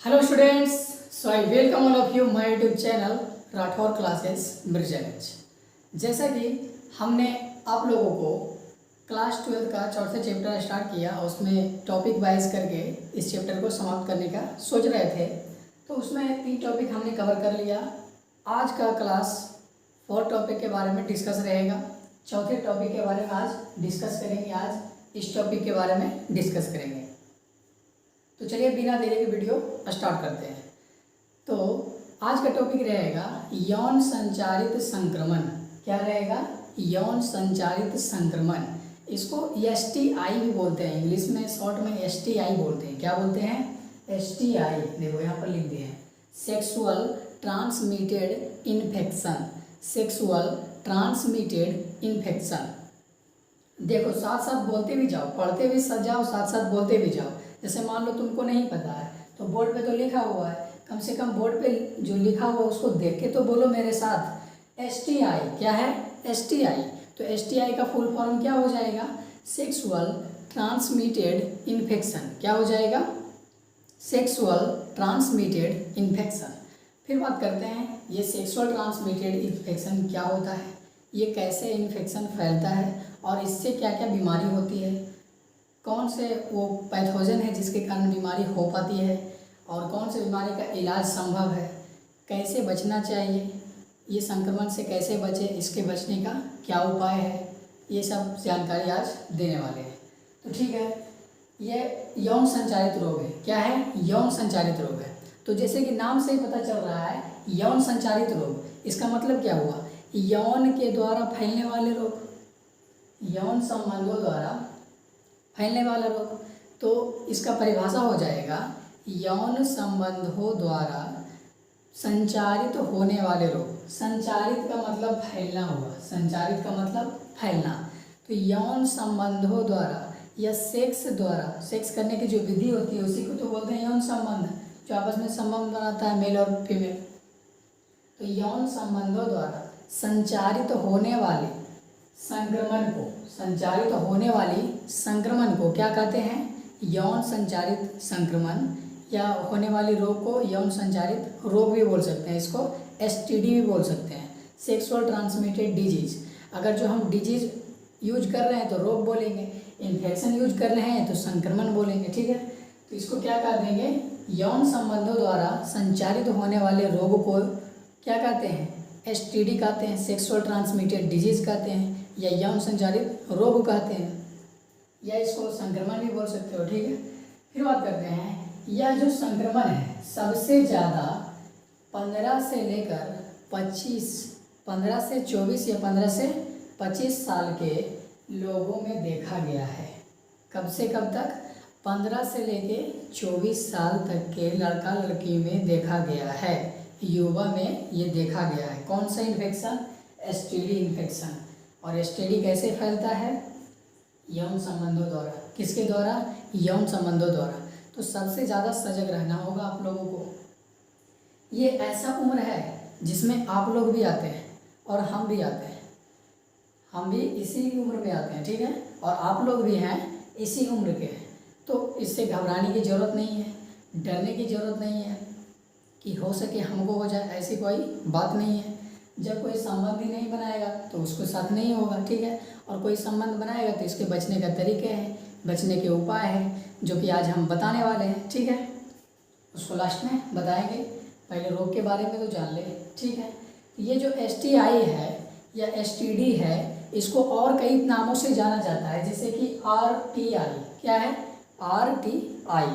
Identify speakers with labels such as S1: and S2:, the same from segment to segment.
S1: Hello students, so I welcome all of you my YouTube channel Rathore classes Mirzaganj. जैसा कि हमने आप लोगों को क्लास 12 का चौथे चैप्टर स्टार्ट किया, उसमें टॉपिक वाइज करके इस चैप्टर को समाप्त करने का सोच रहे थे, तो उसमें 3 टॉपिक हमने कवर कर लिया। आज का क्लास 4 टॉपिक के बारे में डिस्कस रहेगा। चौथे टॉपिक के बारे में आज डिस्कस करेंगे। आज इस टॉपिक के बारे में डिस्कस करेंगे। तो चलिए बिना देरी के वीडियो स्टार्ट करते हैं। तो आज का टॉपिक रहेगा यौन संचारित संक्रमण। क्या रहेगा? यौन संचारित संक्रमण। इसको STI भी बोलते हैं, इंग्लिश में शॉर्ट में STI बोलते हैं। क्या बोलते हैं? STI। देखो यहाँ पर लिख दिए हैं, sexual transmitted infection. Sexual transmitted infection. देखो साथ साथ बोलते भी जाओ, पढ़ते भी जाओ, साथ साथ बोलते भी जाओ। जैसे मान लो तुमको नहीं पता है तो बोर्ड पे तो लिखा हुआ है, कम से कम बोर्ड पे जो लिखा हुआ है उसको देख के तो बोलो मेरे साथ। STI क्या है? STI। तो STI का फुल फॉर्म क्या हो जाएगा? Sexual transmitted infection. क्या हो जाएगा? Sexual transmitted infection. फिर बात करते हैं ये सेक्सुअल ट्रांसमिटेड इन्फेक्शन क्या होता है, ये कैसे इन्फेक्शन फैलता है और इससे क्या क्या बीमारी होती है, कौन से वो पैथोजन है जिसके कारण बीमारी हो पाती है और कौन से बीमारी का इलाज संभव है, कैसे बचना चाहिए, ये संक्रमण से कैसे बचे, इसके बचने का क्या उपाय है, ये सब जानकारी आज देने वाले हैं। तो ठीक है, ये यौन संचारित रोग है। क्या है? यौन संचारित रोग है। तो जैसे कि नाम से ही पता चल रहा है यौन संचारित रोग, इसका मतलब क्या हुआ? यौन के द्वारा फैलने वाले रोग, यौन संबंधों द्वारा फैलने वाला रोग। तो इसका परिभाषा हो जाएगा यौन संबंधों द्वारा संचारित होने वाले रोग। संचारित का मतलब फैलना हुआ, संचारित का मतलब फैलना। तो यौन संबंधों द्वारा या सेक्स द्वारा, सेक्स करने की जो विधि होती है उसी को तो बोलते हैं यौन संबंध, जो आपस में संबंध बनाता है मेल और फीमेल। तो यौन संबंधों द्वारा संचारित होने वाले संक्रमण को, संचारित होने वाली संक्रमण को क्या कहते हैं? यौन संचारित संक्रमण या होने वाली रोग को यौन संचारित रोग भी बोल सकते हैं, इसको STD भी बोल सकते हैं, सेक्सुअल ट्रांसमिटेड डिजीज। अगर जो हम डिजीज यूज कर रहे हैं तो रोग बोलेंगे, इन्फेक्शन यूज कर रहे हैं तो संक्रमण बोलेंगे। ठीक है, तो इसको क्या कह देंगे? यौन संबंधों द्वारा संचारित होने वाले रोग को क्या कहते हैं? STD कहते हैं, सेक्सुअल ट्रांसमिटेड डिजीज कहते हैं, या यौन संचारित रोग कहते हैं, या इसको संक्रमण भी बोल सकते हो। ठीक है, फिर बात करते हैं यह जो संक्रमण है सबसे ज़्यादा 15 से लेकर 25, 15 से 24 या 15 से 25 साल के लोगों में देखा गया है। कब से कब तक? 15 से लेके 24 साल तक के लड़का लड़की में देखा गया है, युवा में ये देखा गया है। कौन सा इन्फेक्शन? STD infection. और STD कैसे फैलता है? यौन संबंधों द्वारा। किसके द्वारा? यौन संबंधों द्वारा। तो सबसे ज़्यादा सजग रहना होगा आप लोगों को। ये ऐसा उम्र है जिसमें आप लोग भी आते हैं और हम भी आते हैं, हम भी इसी उम्र में आते हैं। ठीक है, और आप लोग भी हैं इसी उम्र के हैं। तो इससे घबराने की ज़रूरत नहीं है, डरने की ज़रूरत नहीं है कि हो सके हमको हो जाए, ऐसी कोई बात नहीं है। जब कोई संबंध ही नहीं बनाएगा तो उसके साथ नहीं होगा। ठीक है, और कोई संबंध बनाएगा तो इसके बचने का तरीके हैं, बचने के उपाय हैं, जो कि आज हम बताने वाले हैं। ठीक है, उसको लास्ट में बताएंगे, पहले रोग के बारे में तो जान ले। ठीक है, ये जो STI है या STD है, इसको और कई नामों से जाना जाता है, जैसे कि RTI। क्या है? RTI,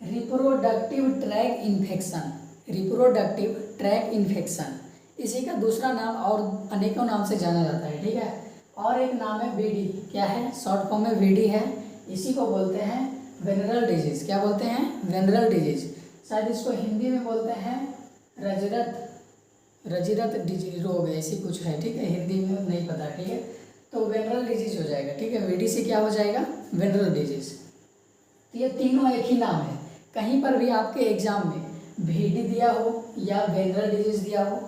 S1: reproductive tract infection. Reproductive tract infection, इसी का दूसरा नाम और अनेकों नाम से जाना जाता है। ठीक है, और एक नाम है VD। क्या है? शॉर्ट फॉर्म में VD है। इसी को बोलते हैं वेनरल डिजीज। क्या बोलते हैं? Venereal disease. शायद इसको हिंदी में बोलते हैं रजिरत डिजीज रोग, ऐसी कुछ है। ठीक है, हिंदी में नहीं पता। ठीक है, तो वेनरल डिजीज हो जाएगा। ठीक है, VD से क्या हो जाएगा? Venereal disease. तो ये तीनों एक ही नाम है। कहीं पर भी आपके एग्जाम में VD दिया हो या वेनरल डिजीज दिया हो,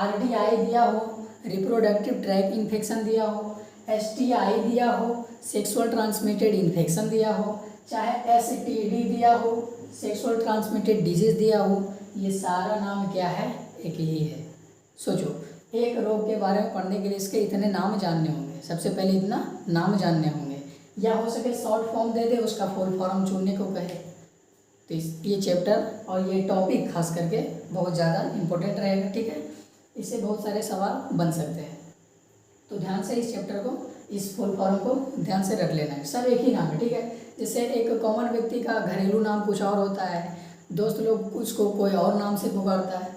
S1: RTI दिया हो, रिप्रोडक्टिव ट्रैक इन्फेक्शन दिया हो, STI दिया हो, सेक्सुअल ट्रांसमिटेड इन्फेक्शन दिया हो, चाहे STD दिया हो, सेक्सुअल ट्रांसमिटेड डिजीज दिया हो, ये सारा नाम क्या है, एक ही है। सोचो, एक रोग के बारे में पढ़ने के लिए इसके इतने नाम जानने होंगे, सबसे पहले इतना नाम जानने होंगे, या हो सके शॉर्ट फॉर्म दे दे, उसका फुल फॉर्म चुनने को कहे। तो ये चैप्टर और ये टॉपिक खास करके बहुत ज़्यादा इम्पोर्टेंट रहेगा, ठीक है। इससे बहुत सारे सवाल बन सकते हैं, तो ध्यान से इस चैप्टर को, इस फुल फॉर्म को ध्यान से रख लेना है। सब एक ही नाम है, ठीक है। जैसे एक कॉमन व्यक्ति का घरेलू नाम कुछ और होता है, दोस्त लोग उसको कोई और नाम से पुकारता है,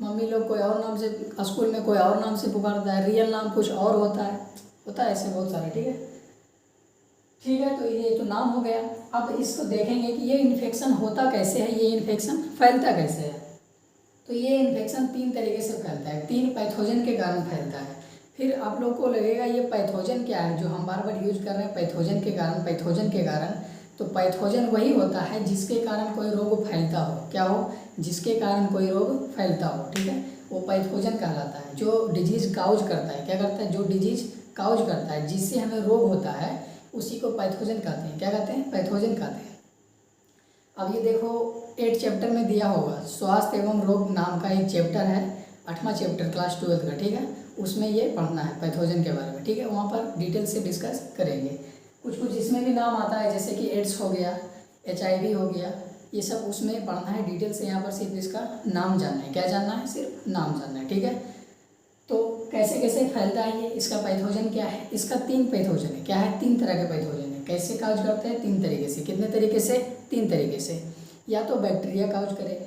S1: मम्मी लोग कोई और नाम से, स्कूल में कोई और नाम से पुकारता है, रियल नाम कुछ और होता है ऐसे बहुत सारे, ठीक है। ठीक है, तो ये तो नाम हो गया। अब इसको देखेंगे कि ये इन्फेक्शन होता कैसे है, ये इन्फेक्शन फैलता कैसे है। तो ये इन्फेक्शन 3 तरीके से फैलता है, 3 पैथोजन के कारण फैलता है। फिर आप लोग को लगेगा ये पैथोजन क्या है, जो हम बार बार यूज कर रहे हैं, पैथोजन के कारण, पैथोजन के कारण। तो पैथोजन वही होता है जिसके कारण कोई रोग फैलता हो, क्या हो, जिसके कारण कोई रोग फैलता हो, ठीक है, वो पैथोजन कहलाता है। जो डिजीज काउज करता है, क्या करता है, जो डिजीज काउज करता है, जिससे हमें रोग होता है, उसी को पैथोजन कहते हैं। क्या कहते हैं, पैथोजन कहते हैं। अब ये देखो 8 चैप्टर में दिया होगा, स्वास्थ्य एवं रोग नाम का एक चैप्टर है, 8वां चैप्टर क्लास 12 का, ठीक है। उसमें ये पढ़ना है पैथोजन के बारे में, ठीक है। वहाँ पर डिटेल से डिस्कस करेंगे। कुछ इसमें भी नाम आता है, जैसे कि एड्स हो गया, HIV हो गया, ये सब उसमें पढ़ना है डिटेल से। यहाँ पर सिर्फ इसका नाम जानना है, क्या जानना है, सिर्फ नाम जानना है, ठीक है। तो कैसे कैसे फैलता है ये, इसका पैथोजन क्या है, इसका 3 पैथोजन है, क्या है, 3 तरह के पैथोजन है। कैसे काउज करते हैं, 3 तरीके से। कितने तरीके से, 3 तरीके से। या तो बैक्टीरिया काउज करेगा,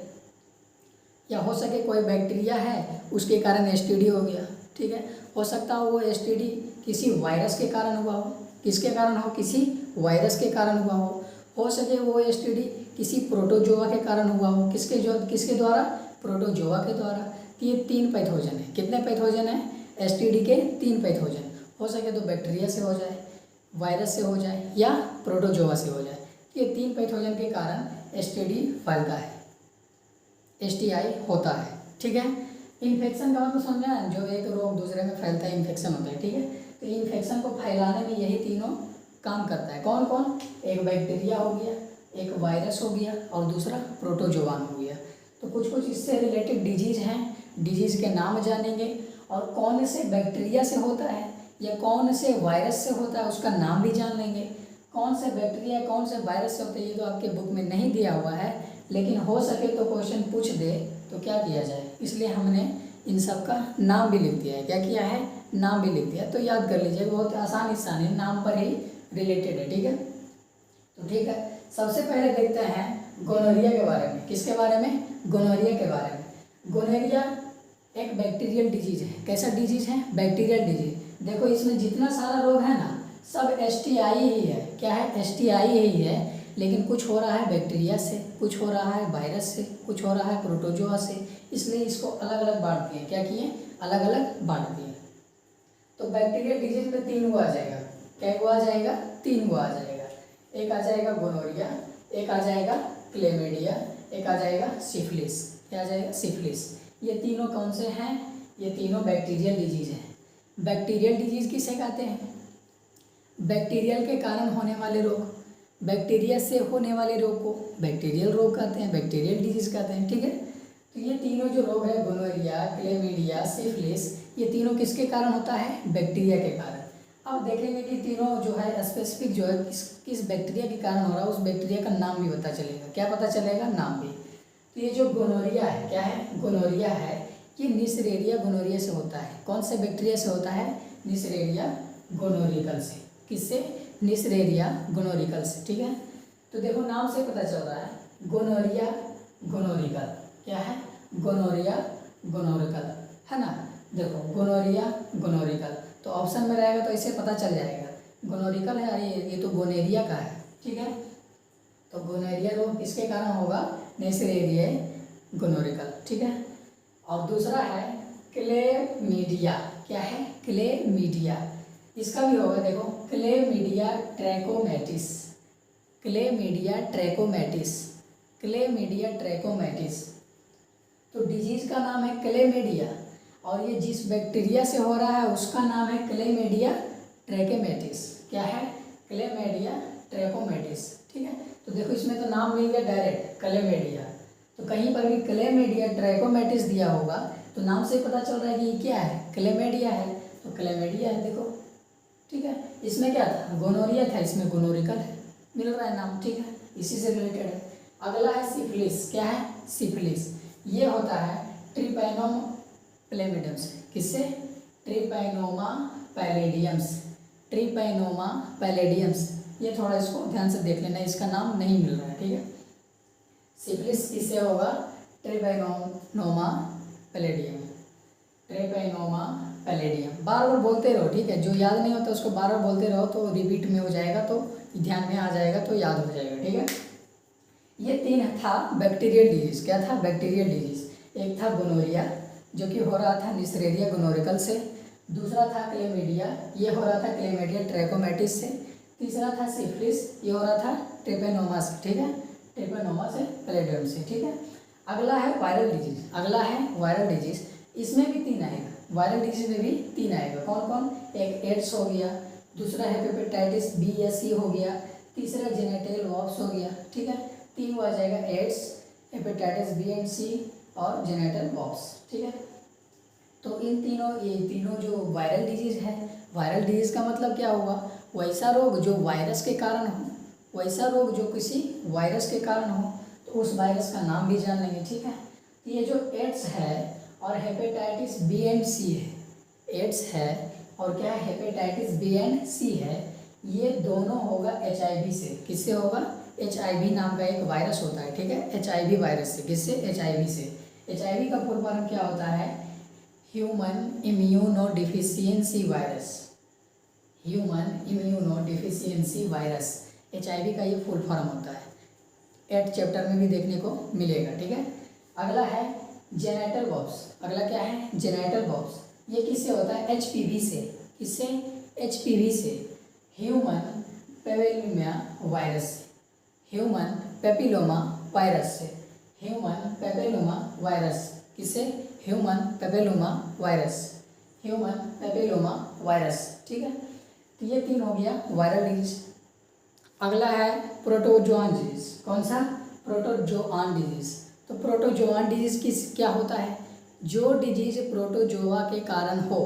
S1: या हो सके कोई बैक्टीरिया है उसके कारण STD हो गया, ठीक है। हो सकता हो वो STD किसी वायरस के कारण हुआ हो, किसके कारण हो, किसी वायरस के कारण हुआ हो सके वो STD किसी प्रोटोजोआ के कारण हुआ हो, किसके द्वारा, प्रोटोजोआ के द्वारा। तो ये 3 पैथोजन है। कितने पैथोजन है, STD के 3 पैथोजन। हो सके तो बैक्टीरिया से हो जाए, वायरस से हो जाए, या प्रोटोजोआ से हो जाए। ये 3 पैथोजन के कारण STD फैलता है, STI होता है, ठीक है। इन्फेक्शन का मतलब समझा है, जो एक रोग दूसरे में फैलता है, इन्फेक्शन होता है, ठीक है। तो इन्फेक्शन को फैलाने में यही तीनों काम करता है। कौन कौन, एक बैक्टीरिया हो गया, एक वायरस हो गया, और दूसरा प्रोटोजोआन हो गया। तो कुछ इससे रिलेटेड डिजीज हैं, डिजीज के नाम जानेंगे, और कौन से बैक्टीरिया से होता है या कौन से वायरस से होता है उसका नाम भी जान लेंगे। कौन से बैक्टीरिया कौन से वायरस से होते हैं ये तो आपके बुक में नहीं दिया हुआ है, लेकिन हो सके तो क्वेश्चन पूछ दे तो क्या किया जाए, इसलिए हमने इन सब का नाम भी लिख दिया है। क्या किया है, नाम भी लिख दिया, तो याद कर लीजिए, बहुत आसान है, नाम पर ही रिलेटेड है, ठीक है। तो ठीक है, सबसे पहले देखते हैं गोनोरिया के बारे में। किसके बारे में, गोनोरिया के बारे में। गोनोरिया एक बैक्टीरियल डिजीज है। कैसा डिजीज है, बैक्टीरियल डिजीज। देखो इसमें जितना सारा रोग है ना, सब STI ही है। क्या है, STI ही है, लेकिन कुछ हो रहा है बैक्टीरिया से, कुछ हो रहा है वायरस से, कुछ हो रहा है प्रोटोजोआ से, इसलिए इसको अलग अलग बांट दिए। क्या किए, अलग अलग बांट दिए। तो बैक्टीरियल डिजीज में 3 गो आ जाएगा। क्या गो आ जाएगा, 3 गो आ जाएगा। एक आ जाएगा गोनोरिया, एक आ जाएगा क्लेमिडिया, एक आ जाएगा सिफिलिस। क्या आ जाएगा, सिफिलिस। ये तीनों कौन से हैं, ये तीनों बैक्टीरियल डिजीज हैं। बैक्टीरियल डिजीज किसे कहते हैं, बैक्टीरियल के कारण होने वाले रोग, बैक्टीरिया से होने वाले रोग को बैक्टीरियल रोग कहते हैं, बैक्टीरियल डिजीज कहते हैं, ठीक है। तो ये तीनों जो रोग है, गोनोरिया, क्लेमिडिया, सिफिलिस, ये तीनों किसके कारण होता है, बैक्टीरिया के कारण। अब देखेंगे कि तीनों जो है स्पेसिफिक जो है किस बैक्टीरिया के कारण हो रहा है, उस बैक्टीरिया का नाम भी पता चलेगा। क्या पता चलेगा, नाम भी। तो ये जो गोनोरिया है, क्या है, गोनोरिया है, ये निसरेरिया गोनोरिया से होता है। कौन से बैक्टीरिया से होता है, निसरेरिया गोनोरिकल से। किससे, निसरेरिया गोनोरिकल से, ठीक है। तो देखो नाम से पता चल रहा है, गोनोरिया गोनोरिकल। क्या है, गोनोरिया गोनोरिकल, है ना। देखो गोनोरिया गोनोरिकल, तो ऑप्शन में रहेगा तो इसे पता चल जाएगा गोनोरिकल है, ये तो गोनेरिया का है, ठीक है। तो गोनेरिया रोग किसके कारण होगा, नेसरेरिया गोनोरिकल, ठीक है। और दूसरा है क्लेमीडिया। क्या है, क्लेमीडिया, इसका भी होगा। देखो chlamydia trachomatis, chlamydia trachomatis, chlamydia trachomatis. तो डिजीज का नाम है क्लेमीडिया, और ये जिस बैक्टीरिया से हो रहा है उसका नाम है क्लेमीडिया ट्रैकोमैटिस। क्या है, क्लेमीडिया ट्रैकोमैटिस, ठीक है। देखो इसमें तो नाम मिल गया डायरेक्ट क्लेमेडिया, तो कहीं पर भी क्लेमेडिया ट्रैकोमैटिस दिया होगा तो नाम से पता चल रहा है कि ये क्या है, क्लेमेडिया है, तो क्लेमेडिया है देखो, ठीक है। इसमें क्या था, गोनोरिया था, इसमें गोनोरिकल है, मिल रहा है नाम, ठीक है, इसी से रिलेटेड है। अगला है सिफिलिस, क्या है सिफिलिस, ये होता है ट्रिपैनोम प्लेमिडम से, किससे, ट्रिपैनोमा पैलेडियम्स, ट्रिपैनोमा पैलेडियम्स, ये थोड़ा इसको ध्यान से देख लेना, इसका नाम नहीं मिल रहा है, ठीक है। सिफिलिस किससे होगा, ट्रिपैनोमा पैलेडियम, ट्रिपैनोमा पैलेडियम, बार बार बोलते रहो, ठीक है, जो याद नहीं होता उसको बार बार बोलते रहो तो रिपीट में हो जाएगा, तो ध्यान में आ जाएगा, तो याद हो जाएगा, ठीक है। ये तीन था बैक्टीरियल डिजीज, क्या था बैक्टीरियल डिजीज, एक था गोनोरिया जो कि हो रहा था निस्सेरिया गोनोरिकल से, दूसरा था क्लेमिडिया, ये हो रहा था क्लेमिडिया ट्रैकोमैटिस से, तीसरा था सिफिलिस, ये हो रहा था ट्रिपैनोमा से, ठीक है, ट्रिपैनोमा से पैलेडियम से, ठीक है। अगला है वायरल डिजीज, अगला है वायरल डिजीज, इसमें भी तीन आएगा, वायरल डिजीज में भी तीन आएगा, कौन कौन, एक एड्स हो गया, दूसरा हेपेटाइटिस बी या सी हो गया, तीसरा जेनेटल वॉप्स हो गया, ठीक है, तीन आ जाएगा एड्स, हेपेटाइटिस बी एंड सी और जेनेटल वॉप्स, ठीक है। तो इन तीनों, ये तीनों जो वायरल डिजीज है, वायरल डिजीज का मतलब क्या हुआ, वैसा रोग जो वायरस के कारण हो, वैसा रोग जो किसी वायरस के कारण हो, तो उस वायरस का नाम भी जान लेंगे, ठीक है। ये जो एड्स है और हेपेटाइटिस बी एंड सी है, एड्स है और क्या है हेपेटाइटिस बी एंड सी है, ये दोनों होगा HIV से, किससे होगा, HIV नाम का एक वायरस होता है, ठीक है, HIV वायरस से, किससे, HIV से। HIV का फुल फॉर्म क्या होता है, human immunodeficiency virus, human immunodeficiency virus, HIV का ये फुल फॉर्म होता है, 8th चैप्टर में भी देखने को मिलेगा, ठीक है। अगला है जेनेटल वॉप्स, अगला क्या है जेनेटल वॉप्स, ये किससे होता है, HPV से, किससे, HPV से, ह्यूमन पेपिलोमा वायरस से, ह्यूमन पेपिलोमा वायरस से, ह्यूमन पेपिलोमा वायरस, किससे, human papilloma virus, human papilloma virus, ठीक है। तो ये तीन हो गया वायरल डिजीज। अगला है प्रोटोजोआन डिजीज, कौन सा, प्रोटोजोआन डिजीज। तो प्रोटोजोआन डिजीज किस क्या होता है, जो डिजीज प्रोटोजोआ के कारण हो,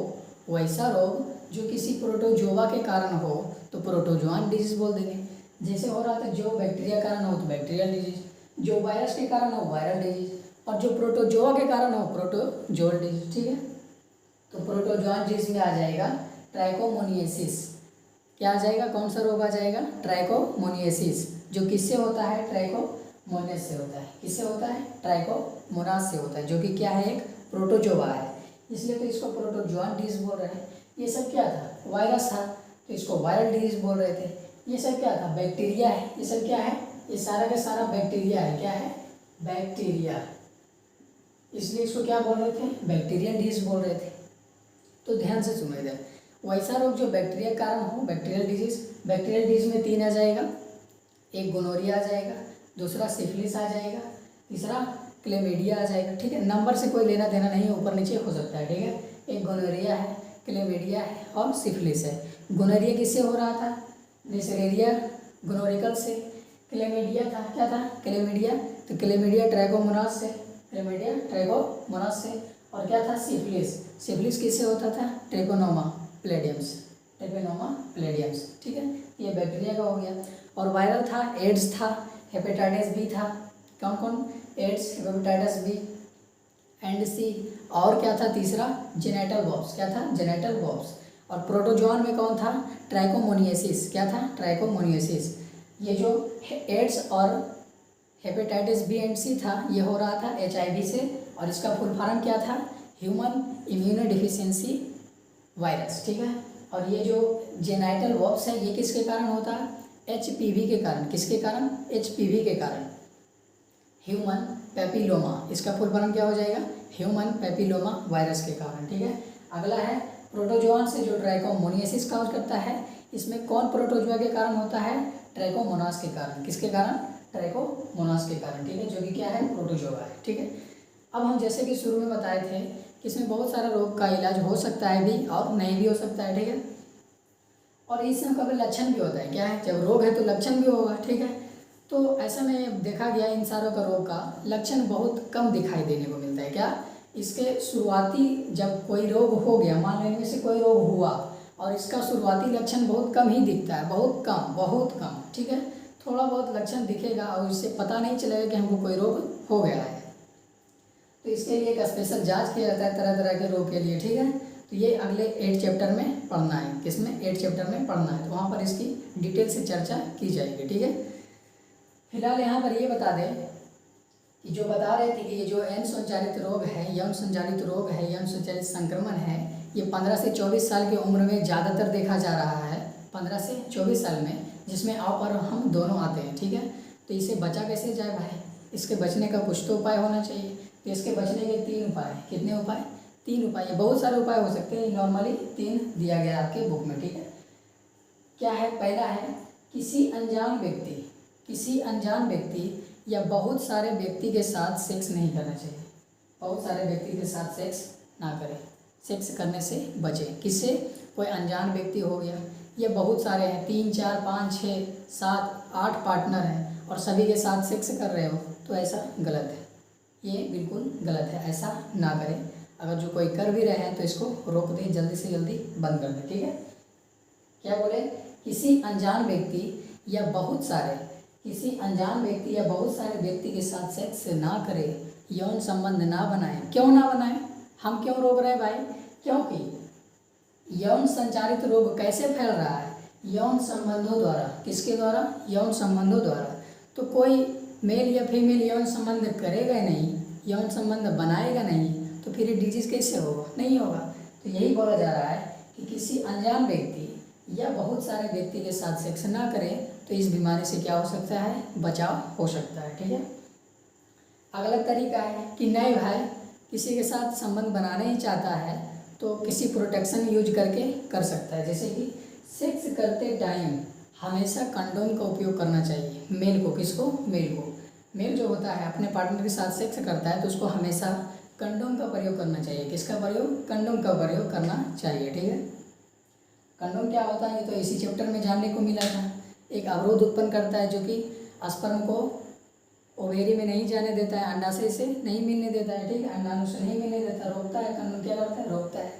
S1: वैसा रोग जो किसी प्रोटोजोआ के कारण हो तो प्रोटोजोआन डिजीज बोल देंगे। जैसे हो रहा था जो बैक्टीरिया कारण हो तो बैक्टीरियल डिजीज, जो वायरस के कारण हो वायरल डिजीज, और जो प्रोटोजोआ के कारण हो प्रोटोजोअल डिजीज, ठीक है। तो प्रोटोजोआन डिजीज में आ जाएगा ट्राइकोमोनियासिस, क्या आ जाएगा, कौन सा रोग आ जाएगा, ट्राइकोमोनियासिस, जो किससे होता है, ट्राइकोमोनास से होता है, किससे होता है, ट्राइकोमोनास से होता है, जो कि क्या है, एक प्रोटोजोआ है, इसलिए तो इसको प्रोटोजोआन डिजीज बोल रहे हैं। ये सब क्या था, वायरस था, तो इसको वायरल डिजीज बोल रहे थे। ये सब क्या था, बैक्टीरिया है, ये सब क्या है, ये सारा का सारा बैक्टीरिया है, क्या है, बैक्टीरिया, इसलिए इसको क्या बोल रहे थे, बैक्टीरियल डिजीज बोल रहे थे। तो ध्यान से सुनो इधर, वैसा रोग जो बैक्टीरिया कारण हो बैक्टीरियल डिजीज, बैक्टीरियल डिजीज में तीन आ जाएगा, एक गोनोरिया आ जाएगा, दूसरा सिफिलिस आ जाएगा, तीसरा क्लेमिडिया आ जाएगा, ठीक है। नंबर से कोई लेना देना नहीं है, ऊपर नीचे हो सकता है, ठीक है। एक गोनोरिया है, क्लेमिडिया है और सिफिलिस है। गोनोरिया किससे हो रहा था, नेसलेरिया गोनोरिकल से, क्लेमिडिया था, क्या था, क्लेमिडिया, तो क्लेमिडिया ट्राइकोमोनास से, क्लेमिडिया ट्राइकोमोनास से, और क्या था, सिफिलिस, सिफिलिस किससे होता था, ट्रिकोनोमा प्लेडियम्स, ट्रिकोनोमा प्लेडियम्स, ठीक है। ये बैक्टीरिया का हो गया। और वायरल था, एड्स था, हेपेटाइटिस बी था, कौन कौन, एड्स, हेपेटाइटिस बी एंड सी, और क्या था तीसरा, जेनेटल वॉप्स, क्या था, जेनेटल वॉप्स। और प्रोटोजोआन में कौन था, ट्राइकोमोनियासिस, क्या था, ट्राइकोमोनियासिस। ये जो एड्स और हेपेटाइटिस बी एंड सी था, ये हो रहा था HIV से, और इसका फुल फॉर्म क्या था, ह्यूमन इम्यूनोडिफिशियंसी वायरस, ठीक है। और ये जो जेनाइटल वॉप्स है, ये किसके कारण होता है, HPV के कारण, किसके कारण, HPV के कारण, ह्यूमन पेपिलोमा, इसका फुल फॉर्म क्या हो जाएगा, ह्यूमन पेपिलोमा वायरस के कारण, ठीक है। अगला है प्रोटोजोआन से जो ट्राइकोमोनियासिस काज करता है, इसमें कौन प्रोटोजोआ के कारण होता है, ट्राइकोमोनास के कारण, किसके कारण, ट्राइकोमोनास के कारण, ठीक है, जो कि क्या है, प्रोटोजोआ है, ठीक है। अब हम जैसे कि शुरू में बताए थे कि इसमें बहुत सारा रोग का इलाज हो सकता है भी और नहीं भी हो सकता है, ठीक है। और इसमें कभी लक्षण भी होता है, क्या है, जब रोग है तो लक्षण भी होगा, ठीक है। तो ऐसा में देखा गया इन सारों का रोग का लक्षण बहुत कम दिखाई देने को मिलता है। क्या इसके शुरुआती जब कोई रोग हो गया, मान लेने से कोई रोग हुआ और इसका शुरुआती लक्षण बहुत कम ही दिखता है, बहुत कम, ठीक है। थोड़ा बहुत लक्षण दिखेगा और इससे पता नहीं चलेगा कि हमको कोई रोग हो गया है। तो इसके लिए एक स्पेशल जांच किया जाता है तरह तरह के रोग के लिए, ठीक है। तो ये अगले 8 चैप्टर में पढ़ना है, किसमें 8 चैप्टर में पढ़ना है, तो वहाँ पर इसकी डिटेल से चर्चा की जाएगी, ठीक है। फिलहाल यहाँ पर ये बता दें कि जो बता रहे थे कि ये जो यौन संचालित रोग है, यौन संचालित रोग है, यौन संचालित संक्रमण है, ये 15 से 24 साल की उम्र में ज़्यादातर देखा जा रहा है, 15 से 24 साल में, जिसमें आप और हम दोनों आते हैं, ठीक है। तो इसे बचा कैसे जाए भाई, इसके बचने का कुछ तो उपाय होना चाहिए। तो इसके बचने के 3 उपाय, कितने उपाय, 3 उपाय, बहुत सारे उपाय हो सकते हैं, नॉर्मली 3 दिया गया आपके बुक में, ठीक है। क्या है, पहला है किसी अनजान व्यक्ति या बहुत सारे व्यक्ति के साथ सेक्स नहीं करना चाहिए। बहुत सारे व्यक्ति के साथ सेक्स ना करें, सेक्स करने से बचें। किससे, कोई अनजान व्यक्ति हो गया, ये बहुत सारे हैं, 3 4 5 6 7 8 पार्टनर हैं और सभी के साथ सेक्स कर रहे हो, तो ऐसा गलत है, ये बिल्कुल गलत है, ऐसा ना करें। अगर जो कोई कर भी रहे हैं तो इसको रोक दें, जल्दी से जल्दी बंद कर दें, ठीक है। क्या बोले, किसी अनजान व्यक्ति या बहुत सारे व्यक्ति के साथ सेक्स ना करें, यौन संबंध ना बनाएं। क्यों ना बनाएं, हम क्यों रोक रहे हैं भाई, क्योंकि यौन संचालित रोग कैसे फैल रहा है, यौन संबंधों द्वारा। किसके द्वारा, यौन संबंधों द्वारा। तो कोई मेल या फीमेल यौन संबंध करेगा नहीं, यौन संबंध बनाएगा नहीं, तो फिर ये डिजीज़ कैसे होगा, नहीं होगा। तो यही बोला जा रहा है कि किसी अनजान व्यक्ति या बहुत सारे व्यक्ति के साथ सेक्स ना करें, तो इस बीमारी से क्या हो सकता है, बचाव हो सकता है, ठीक है। अगला तरीका है कि नहीं भाई, किसी के साथ संबंध बनाना ही चाहता है तो किसी प्रोटेक्शन यूज करके कर सकता है। जैसे कि सेक्स करते टाइम हमेशा कंडोम का उपयोग करना चाहिए मेल को। किसको, मेल को। मेल जो होता है अपने पार्टनर के साथ सेक्स करता है तो उसको हमेशा कंडोम का प्रयोग करना चाहिए। किसका प्रयोग, कंडोम का प्रयोग करना चाहिए, ठीक है। कंडोम क्या होता है, ये तो इसी चैप्टर में जानने को मिला था। एक अवरोध उत्पन्न करता है जो कि स्पर्म को ओवेरी में नहीं जाने देता है, अंडाशय से नहीं मिलने देता है, ठीक है, अंडाणु से नहीं मिलने देता, रोकता है। कंडोम क्या करता है, रोकता है।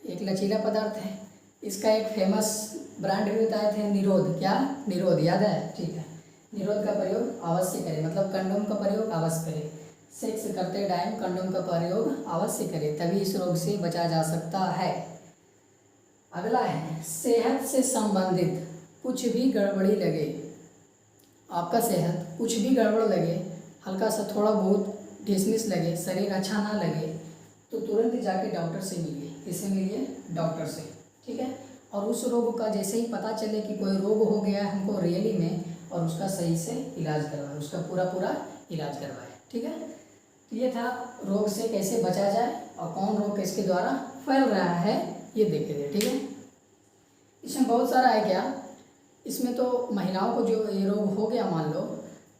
S1: एक लचीला पदार्थ है, इसका एक फेमस ब्रांड भी बताए थे, निरोध। क्या, निरोध, याद है, ठीक है। निरोध का प्रयोग अवश्य करें, मतलब कंडोम का प्रयोग अवश्य करें। सेक्स करते टाइम कंडोम का प्रयोग अवश्य करें, तभी इस रोग से बचा जा सकता है। अगला है सेहत से संबंधित कुछ भी गड़बड़ी लगे, आपका सेहत कुछ भी गड़बड़ लगे, हल्का सा थोड़ा बहुत डिसमिस लगे, शरीर अच्छा ना लगे, तो तुरंत जाके डॉक्टर से मिलिए। किससे मिलिए, डॉक्टर से, ठीक है। और उस रोग का जैसे ही पता चले कि कोई रोग हो गया है हमको रियली में, और उसका सही से इलाज करवाएं, उसका पूरा इलाज करवाएं, ठीक है। तो ये था रोग से कैसे बचा जाए और कौन रोग किसके द्वारा फैल रहा है, ये देखे थे, ठीक है। इसमें बहुत सारा है क्या, इसमें तो महिलाओं को जो ये रोग हो गया मान लो,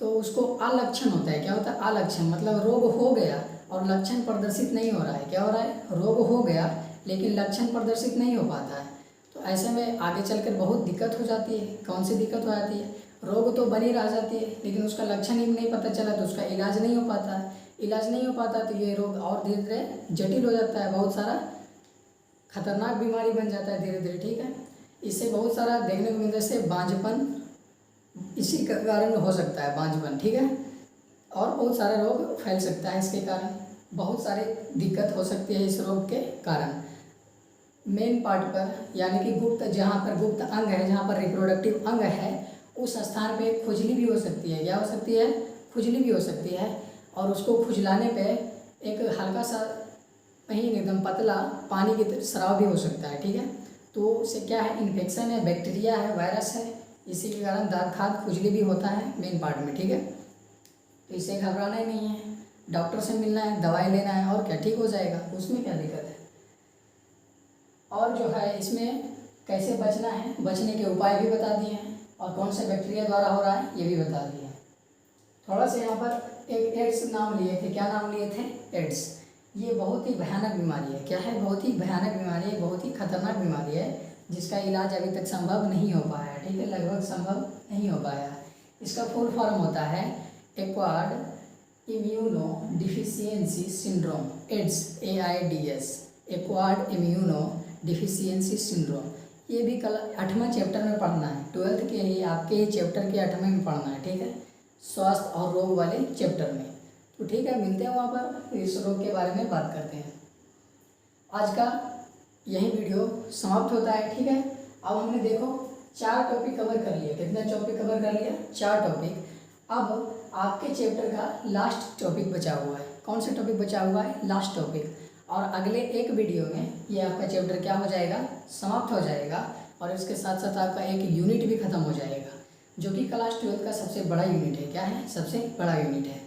S1: तो उसको अलक्षण होता है। क्या होता है, अलक्षण, मतलब रोग हो गया और लक्षण प्रदर्शित नहीं हो रहा है। क्या हो रहा है, रोग हो गया लेकिन लक्षण प्रदर्शित नहीं हो पाता है। तो ऐसे में आगे चलकर बहुत दिक्कत हो जाती है। कौन सी दिक्कत हो जाती है, रोग तो बनी रह जाती है लेकिन उसका लक्षण ही नहीं पता चला तो उसका इलाज नहीं हो पाता है। इलाज नहीं हो पाता तो ये रोग और धीरे धीरे जटिल हो जाता है, बहुत सारा खतरनाक बीमारी बन जाता है धीरे धीरे, ठीक है। इससे बहुत सारा देखने को मिलता है, जैसे बांझपन, इसी का कारण हो सकता है बांझपन, ठीक है। और बहुत सारे रोग फैल सकता है इसके कारण, बहुत सारी दिक्कत हो सकती है इस रोग के कारण। मेन पार्ट पर यानी कि गुप्त, जहाँ पर गुप्त अंग है, जहाँ पर रिप्रोडक्टिव अंग है, उस स्थान पे खुजली भी हो सकती है। क्या हो सकती है, खुजली भी हो सकती है। और उसको खुजलाने पे एक हल्का सा महीन एकदम पतला पानी की स्राव भी हो सकता है, ठीक है। तो उससे क्या है, इन्फेक्शन है, बैक्टीरिया है, वायरस है, इसी के कारण दांत खाद खुजली भी होता है मेन पार्ट में, ठीक है। तो इसे घबराना ही नहीं है, डॉक्टर से मिलना है, दवाई लेना है और क्या, ठीक हो जाएगा, उसमें क्या दिक्कत है। और जो है इसमें कैसे बचना है, बचने के उपाय भी बता दिए हैं और कौन से बैक्टीरिया द्वारा हो रहा है ये भी बता दिए हैं। थोड़ा सा यहाँ पर एक एड्स नाम लिए थे, क्या नाम लिए थे, एड्स। ये बहुत ही भयानक बीमारी है। क्या है, बहुत ही भयानक बीमारी है, बहुत ही खतरनाक बीमारी है, जिसका इलाज अभी तक संभव नहीं हो पाया है, ठीक है, लगभग संभव नहीं हो पाया। इसका फुल फॉर्म होता है acquired immunodeficiency syndrome, AIDS, AIDS, acquired immunodeficiency syndrome. ये भी कल 8वां चैप्टर में पढ़ना है, 12th के ही आपके ही चैप्टर के 8वें में पढ़ना है, ठीक है, स्वास्थ्य और रोग वाले चैप्टर में। तो ठीक है, मिलते हैं वहाँ पर, इस रोग के बारे में बात करते हैं। आज का यही वीडियो समाप्त होता है, ठीक है। अब हमने देखो 4 टॉपिक कवर कर लिया। कितना टॉपिक कवर कर लिया? 4 टॉपिक। अब आपके चैप्टर का लास्ट टॉपिक बचा हुआ है। कौन सा टॉपिक बचा हुआ है? Last topic. और अगले एक वीडियो में ये आपका चैप्टर क्या हो जाएगा? समाप्त हो जाएगा। और इसके साथ साथ आपका एक यूनिट भी खत्म हो जाएगा, जो कि क्लास 12 का सबसे बड़ा यूनिट है। क्या है? सबसे बड़ा यूनिट है।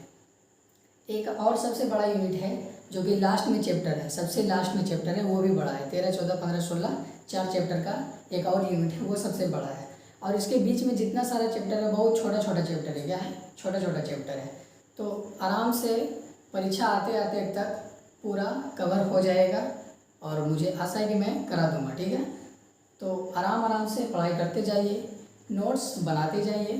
S1: एक और सबसे बड़ा यूनिट है जो कि लास्ट में चैप्टर है, सबसे लास्ट में चैप्टर है, वो भी बड़ा है। 13, 14, 15, 16 4 चैप्टर का एक और यूनिट है, वो सबसे बड़ा है। और इसके बीच में जितना सारा चैप्टर है बहुत छोटा छोटा चैप्टर है। क्या है? छोटा छोटा चैप्टर है। तो आराम से परीक्षा आते आते तक पूरा कवर हो जाएगा और मुझे आशा है कि मैं करा दूंगा, ठीक है। तो आराम से पढ़ाई करते जाइए, नोट्स बनाते जाइए।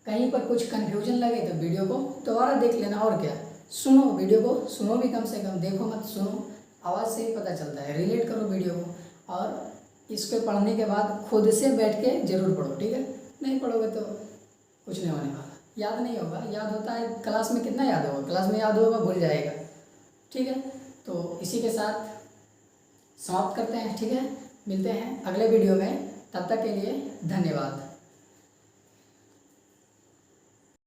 S1: कहीं पर कुछ कन्फ्यूजन लगे तो वीडियो को दोबारा देख लेना, और क्या, सुनो वीडियो को, सुनो भी, कम से कम देखो मत, सुनो, आवाज़ से ही पता चलता है। रिलेट करो वीडियो को, और इसके पढ़ने के बाद खुद से बैठ के ज़रूर पढ़ो, ठीक है। नहीं पढ़ोगे तो कुछ नहीं होने वाला, याद नहीं होगा। याद होता है क्लास में, कितना याद होगा? क्लास में याद होगा, भूल जाएगा, ठीक है। तो इसी के साथ समाप्त करते हैं, ठीक है। मिलते हैं अगले वीडियो में, तब तक के लिए धन्यवाद।